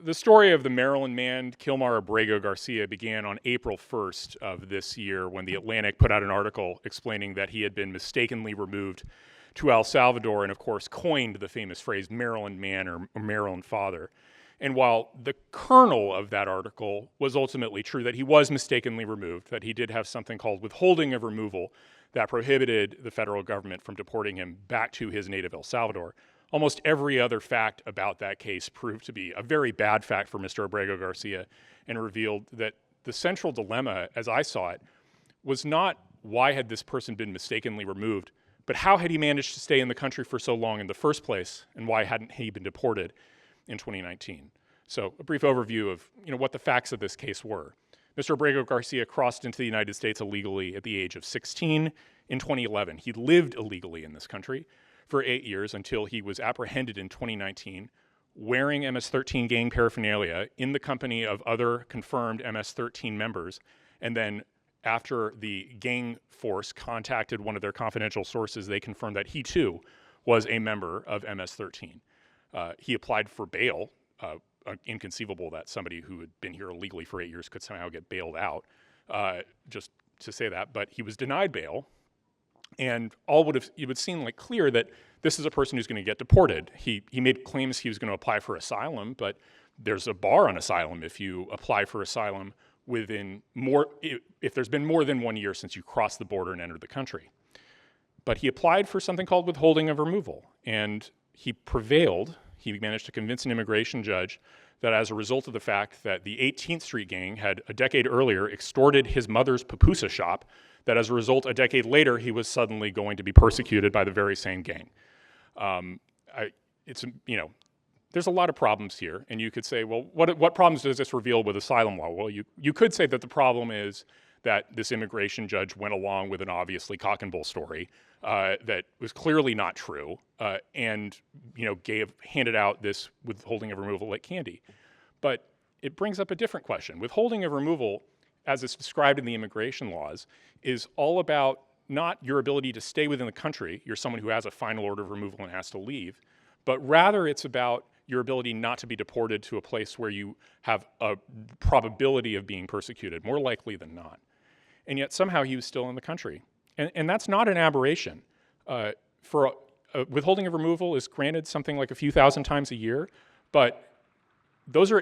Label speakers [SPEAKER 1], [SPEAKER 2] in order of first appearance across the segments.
[SPEAKER 1] The story of the Maryland man, Kilmar Abrego Garcia, began on April 1st of this year when The Atlantic put out an article explaining that he had been mistakenly removed to El Salvador and, of course, coined the famous phrase Maryland man or Maryland father. And while the kernel of that article was ultimately true, that he was mistakenly removed, that he did have something called withholding of removal that prohibited the federal government from deporting him back to his native El Salvador, almost every other fact about that case proved to be a very bad fact for Mr. Abrego Garcia and revealed that the central dilemma, as I saw it, was not why had this person been mistakenly removed, but how had he managed to stay in the country for so long in the first place, and why hadn't he been deported in 2019? So a brief overview of what the facts of this case were. Mr. Abrego Garcia crossed into the United States illegally at the age of 16 in 2011. He lived illegally in this country for 8 years until he was apprehended in 2019 wearing MS-13 gang paraphernalia in the company of other confirmed MS-13 members. And then after the gang force contacted one of their confidential sources, they confirmed that he too was a member of MS-13. He applied for bail. Inconceivable that somebody who had been here illegally for 8 years could somehow get bailed out, just to say that. But he was denied bail, and it would seem like clear that this is a person who's going to get deported. He made claims he was going to apply for asylum, but there's a bar on asylum if you apply for asylum if there's been more than 1 year since you crossed the border and entered the country. But he applied for something called withholding of removal, and he prevailed. He managed to convince an immigration judge that as a result of the fact that the 18th Street gang had a decade earlier extorted his mother's pupusa shop, that as a result, a decade later, he was suddenly going to be persecuted by the very same gang. There's a lot of problems here, and you could say, well, what problems does this reveal with asylum law? Well, you could say that the problem is that this immigration judge went along with an obviously cock and bull story that was clearly not true, and handed out this withholding of removal like candy. But it brings up a different question. Withholding of removal, as it's described in the immigration laws, is all about not your ability to stay within the country. You're someone who has a final order of removal and has to leave, but rather it's about your ability not to be deported to a place where you have a probability of being persecuted, more likely than not. And yet somehow he was still in the country. And that's not an aberration. Withholding of removal is granted something like a few thousand times a year, but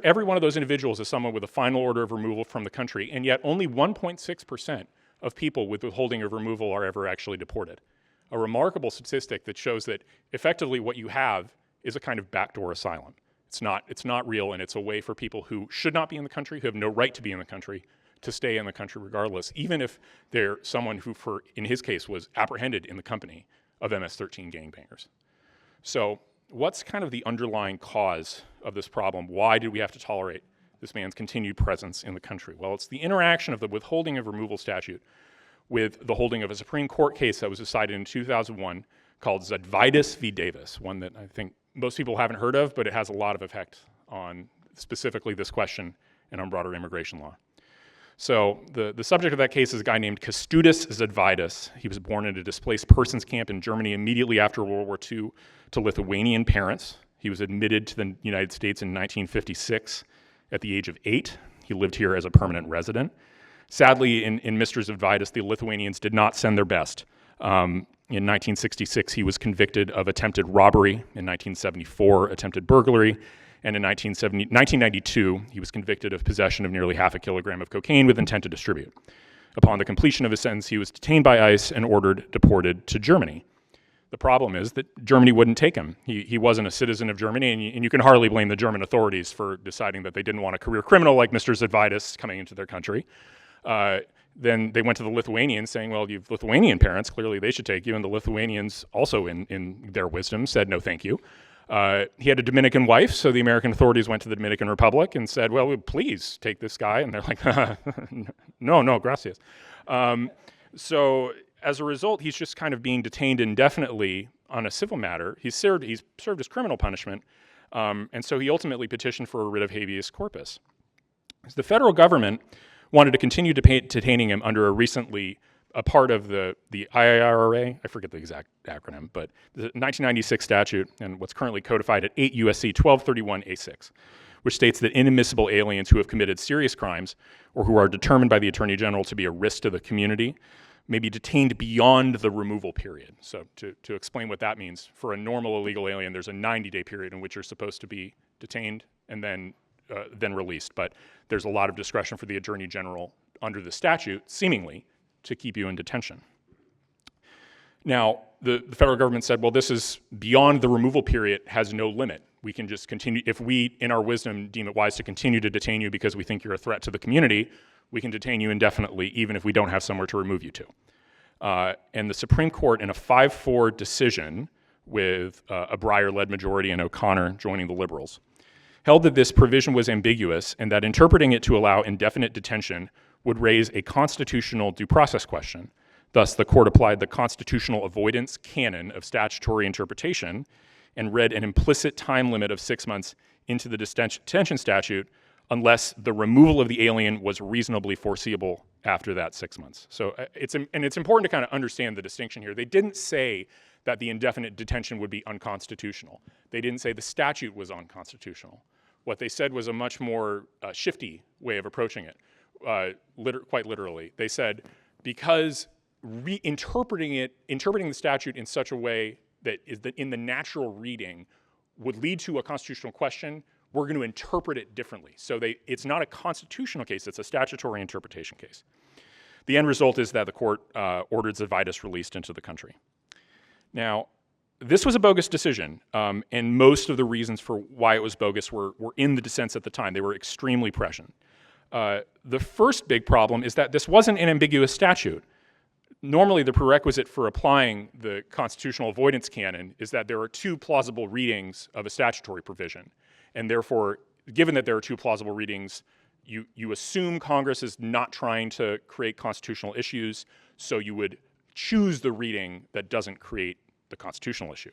[SPEAKER 1] every one of those individuals is someone with a final order of removal from the country, and yet only 1.6% of people with withholding of removal are ever actually deported. A remarkable statistic that shows that effectively what you have is a kind of backdoor asylum. It's not real, and it's a way for people who should not be in the country, who have no right to be in the country, to stay in the country regardless, even if they're someone who, in his case, was apprehended in the company of MS-13 gangbangers. So what's kind of the underlying cause of this problem? Why did we have to tolerate this man's continued presence in the country? Well, it's the interaction of the withholding of removal statute with the holding of a Supreme Court case that was decided in 2001 called Zedvitas v. Davis, one that I think most people haven't heard of, but it has a lot of effect on specifically this question and on broader immigration law. So the subject of that case is a guy named Kęstutis Zedvitas. He was born in a displaced persons camp in Germany immediately after World War II to Lithuanian parents. He was admitted to the United States in 1956 at the age of 8. He lived here as a permanent resident. Sadly, in Mr. Zedvitas, the Lithuanians did not send their best. In 1966, he was convicted of attempted robbery. In 1974, attempted burglary. And in 1992, he was convicted of possession of nearly half a kilogram of cocaine with intent to distribute. Upon the completion of his sentence, he was detained by ICE and deported to Germany. The problem is that Germany wouldn't take him. He wasn't a citizen of Germany, and you can hardly blame the German authorities for deciding that they didn't want a career criminal like Mr. Zedvitas coming into their country. Then they went to the Lithuanians saying, well, you have Lithuanian parents, clearly they should take you, and the Lithuanians also in their wisdom said no thank you. He had a Dominican wife, so the American authorities went to the Dominican Republic and said, well, please take this guy. And they're like, no, gracias. So as a result, he's just kind of being detained indefinitely on a civil matter. He's served his criminal punishment, and so he ultimately petitioned for a writ of habeas corpus. The federal government wanted to continue detaining him under a part of the IIRA, I forget the exact acronym, but the 1996 statute and what's currently codified at 8 U.S.C. 1231A6, which states that inadmissible aliens who have committed serious crimes or who are determined by the Attorney General to be a risk to the community may be detained beyond the removal period. So to explain what that means, for a normal illegal alien, there's a 90-day period in which you're supposed to be detained and then released. But there's a lot of discretion for the Attorney General under the statute, seemingly, to keep you in detention. Now, the federal government said, well, this is beyond the removal period, has no limit. We can just continue, if we, in our wisdom, deem it wise to continue to detain you because we think you're a threat to the community, we can detain you indefinitely, even if we don't have somewhere to remove you to. And the Supreme Court, in a 5-4 decision with a Breyer-led majority and O'Connor joining the liberals, held that this provision was ambiguous and that interpreting it to allow indefinite detention would raise a constitutional due process question. Thus, the court applied the constitutional avoidance canon of statutory interpretation and read an implicit time limit of 6 months into the detention statute unless the removal of the alien was reasonably foreseeable after that 6 months. So it's important to kind of understand the distinction here. They didn't say that the indefinite detention would be unconstitutional. They didn't say the statute was unconstitutional. What they said was a much more shifty way of approaching it, quite literally. They said, because interpreting the statute in such a way that is in the natural reading would lead to a constitutional question, we're going to interpret it differently. So it's not a constitutional case, it's a statutory interpretation case. The end result is that the court ordered Zvitas released into the country. Now, this was a bogus decision, and most of the reasons for why it was bogus were in the dissents at the time. They were extremely prescient. The first big problem is that this wasn't an ambiguous statute. Normally, the prerequisite for applying the constitutional avoidance canon is that there are two plausible readings of a statutory provision. And therefore, given that there are two plausible readings, you assume Congress is not trying to create constitutional issues, so you would choose the reading that doesn't create the constitutional issue.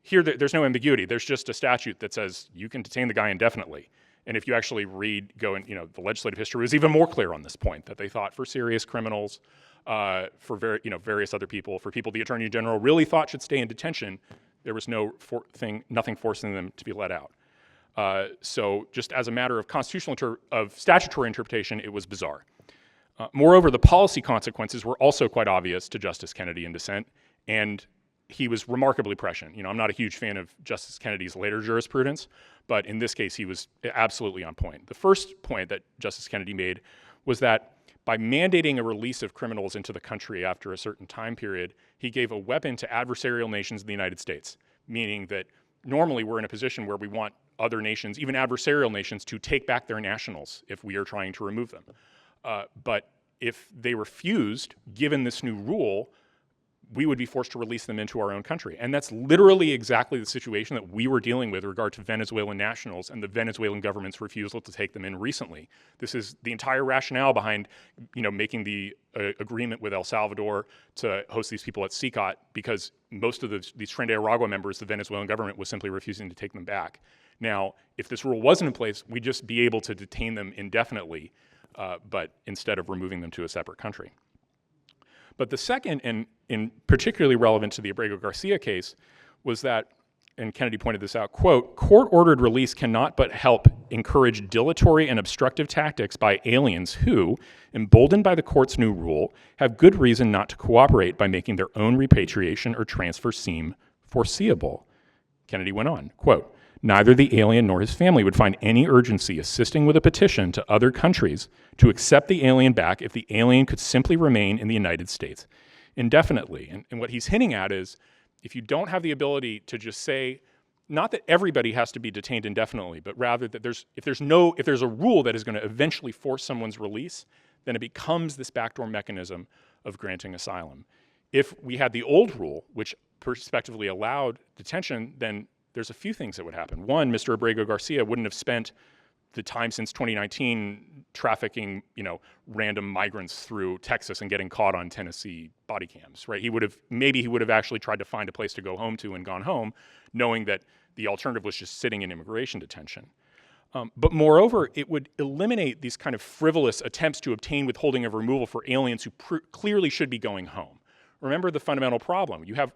[SPEAKER 1] Here, there's no ambiguity. There's just a statute that says you can detain the guy indefinitely. And if you actually the legislative history was even more clear on this point, that they thought for serious criminals, for various other people, for people the Attorney General really thought should stay in detention, there was nothing forcing them to be let out. So just as a matter of statutory interpretation, it was bizarre. Moreover, the policy consequences were also quite obvious to Justice Kennedy in dissent, and he was remarkably prescient. I'm not a huge fan of Justice Kennedy's later jurisprudence, but in this case, he was absolutely on point. The first point that Justice Kennedy made was that by mandating a release of criminals into the country after a certain time period, he gave a weapon to adversarial nations in the United States, meaning that normally we're in a position where we want other nations, even adversarial nations, to take back their nationals if we are trying to remove them. But if they refused, given this new rule, we would be forced to release them into our own country. And that's literally exactly the situation that we were dealing with regard to Venezuelan nationals and the Venezuelan government's refusal to take them in recently. This is the entire rationale behind making the agreement with El Salvador to host these people at CECOT, because most of these Tren de Aragua members, the Venezuelan government was simply refusing to take them back. Now, if this rule wasn't in place, we'd just be able to detain them indefinitely, but instead of removing them to a separate country. But the second, and particularly relevant to the Abrego-Garcia case, was that, and Kennedy pointed this out, quote, court-ordered release cannot but help encourage dilatory and obstructive tactics by aliens who, emboldened by the court's new rule, have good reason not to cooperate by making their own repatriation or transfer seem foreseeable. Kennedy went on, quote, neither the alien nor his family would find any urgency assisting with a petition to other countries to accept the alien back if the alien could simply remain in the United States indefinitely. And what he's hinting at is, if you don't have the ability to just say, not that everybody has to be detained indefinitely, but rather that if there's a rule that is going to eventually force someone's release, then it becomes this backdoor mechanism of granting asylum. If we had the old rule, which prospectively allowed detention, then there's a few things that would happen. One, Mr. Abrego-Garcia wouldn't have spent the time since 2019 trafficking, random migrants through Texas and getting caught on Tennessee body cams, right? Maybe he would have actually tried to find a place to go home to and gone home, knowing that the alternative was just sitting in immigration detention. But moreover, it would eliminate these kind of frivolous attempts to obtain withholding of removal for aliens who clearly should be going home. Remember the fundamental problem. You have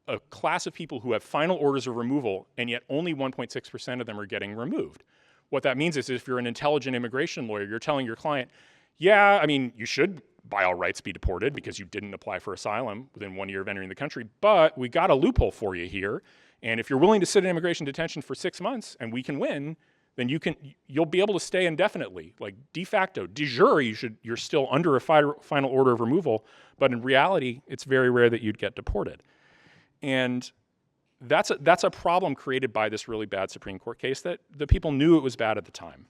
[SPEAKER 1] a class of people who have final orders of removal, and yet only 1.6% of them are getting removed. What that means is if you're an intelligent immigration lawyer, you're telling your client, yeah, I mean, you should by all rights be deported because you didn't apply for asylum within 1 year of entering the country, but we got a loophole for you here. And if you're willing to sit in immigration detention for 6 months and we can win, then you'll be able to stay indefinitely. Like de facto, de jure, you're still under a final order of removal, but in reality, it's very rare that you'd get deported. And that's a problem created by this really bad Supreme Court case that the people knew it was bad at the time.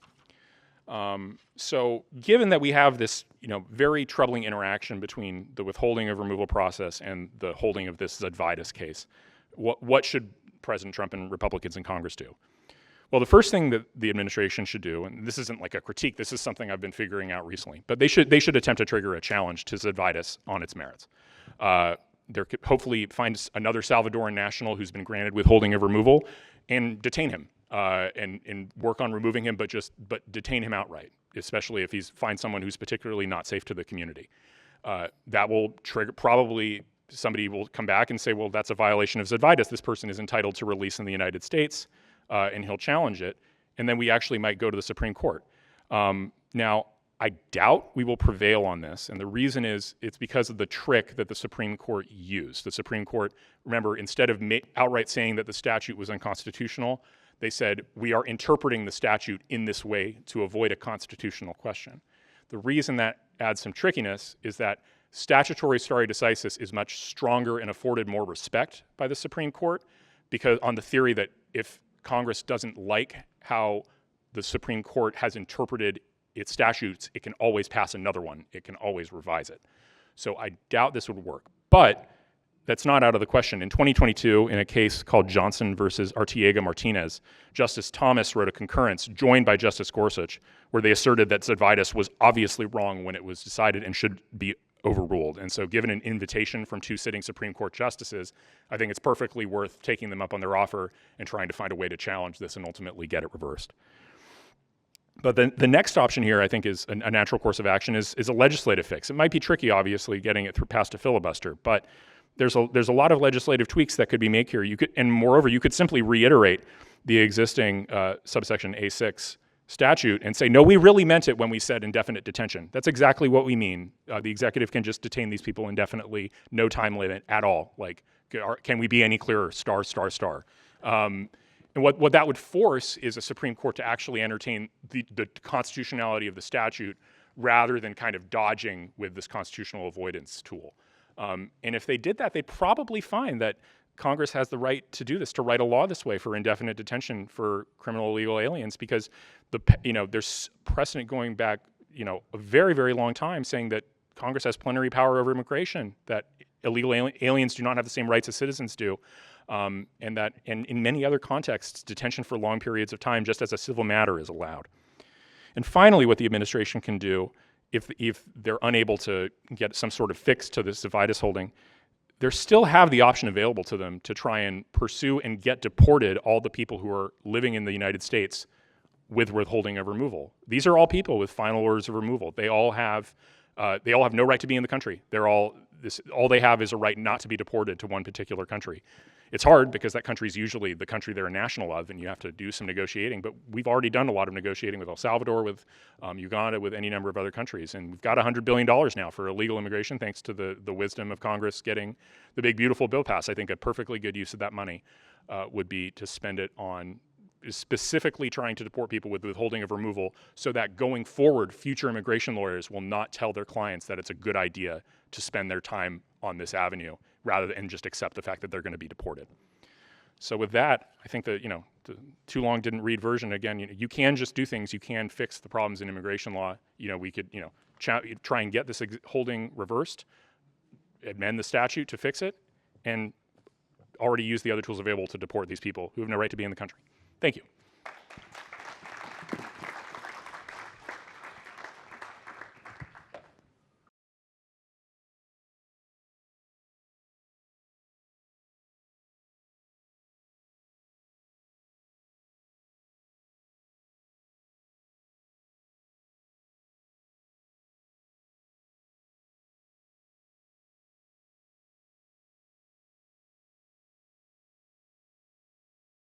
[SPEAKER 1] So given that we have this, very troubling interaction between the withholding of removal process and the holding of this Zydvitas case, what should President Trump and Republicans in Congress do? Well, the first thing that the administration should do, and this isn't like a critique, this is something I've been figuring out recently, but they should attempt to trigger a challenge to Zydvitas on its merits. Hopefully find another Salvadoran national who's been granted withholding of removal and detain him and work on removing him, but detain him outright, especially if finds someone who's particularly not safe to the community. That will trigger, probably somebody will come back and say, well, that's a violation of Zydvitas. This person is entitled to release in the United States, and he'll challenge it. And then we actually might go to the Supreme Court. Now, I doubt we will prevail on this, and the reason is it's because of the trick that the Supreme Court used. The Supreme Court, remember, instead of outright saying that the statute was unconstitutional, they said, we are interpreting the statute in this way to avoid a constitutional question. The reason that adds some trickiness is that statutory stare decisis is much stronger and afforded more respect by the Supreme Court, because on the theory that if Congress doesn't like how the Supreme Court has interpreted its statutes, it can always pass another one. It can always revise it. So I doubt this would work. But that's not out of the question. In 2022, in a case called Johnson versus Artiega-Martinez, Justice Thomas wrote a concurrence joined by Justice Gorsuch, where they asserted that Zydvitas was obviously wrong when it was decided and should be overruled. And so given an invitation from 2 sitting Supreme Court justices, I think it's perfectly worth taking them up on their offer and trying to find a way to challenge this and ultimately get it reversed. But the next option here, I think, is a natural course of action is a legislative fix. It might be tricky, obviously, getting it past a filibuster, but there's a lot of legislative tweaks that could be made here. And moreover, you could simply reiterate the existing subsection A6 statute and say, no, we really meant it when we said indefinite detention. That's exactly what we mean. The executive can just detain these people indefinitely, no time limit at all. Like, can we be any clearer? Star, star, star. And what that would force is a Supreme Court to actually entertain the constitutionality of the statute rather than kind of dodging with this constitutional avoidance tool. And if they did that, they'd probably find that Congress has the right to do this, to write a law this way for indefinite detention for criminal illegal aliens, because there's precedent going back a very, very long time saying that Congress has plenary power over immigration, that illegal aliens do not have the same rights as citizens do. And in many other contexts, detention for long periods of time, just as a civil matter, is allowed. And finally, what the administration can do, if they're unable to get some sort of fix to this Zydvitas holding, they still have the option available to them to try and pursue and get deported all the people who are living in the United States with withholding of removal. These are all people with final orders of removal. They all have no right to be in the country. All they have is a right not to be deported to one particular country. It's hard because that country is usually the country they're a national of, and you have to do some negotiating. But we've already done a lot of negotiating with El Salvador, with Uganda, with any number of other countries. And we've got $100 billion now for illegal immigration, thanks to the wisdom of Congress getting the big, beautiful bill passed. I think a perfectly good use of that money would be to spend it on specifically trying to deport people with withholding of removal, so that going forward, future immigration lawyers will not tell their clients that it's a good idea to spend their time on this avenue, rather than just accept the fact that they're going to be deported. So with that, I think that, the too long didn't read version, again, you can just do things, you can fix the problems in immigration law. We could, try and get this holding reversed, amend the statute to fix it, and already use the other tools available to deport these people who have no right to be in the country. Thank you.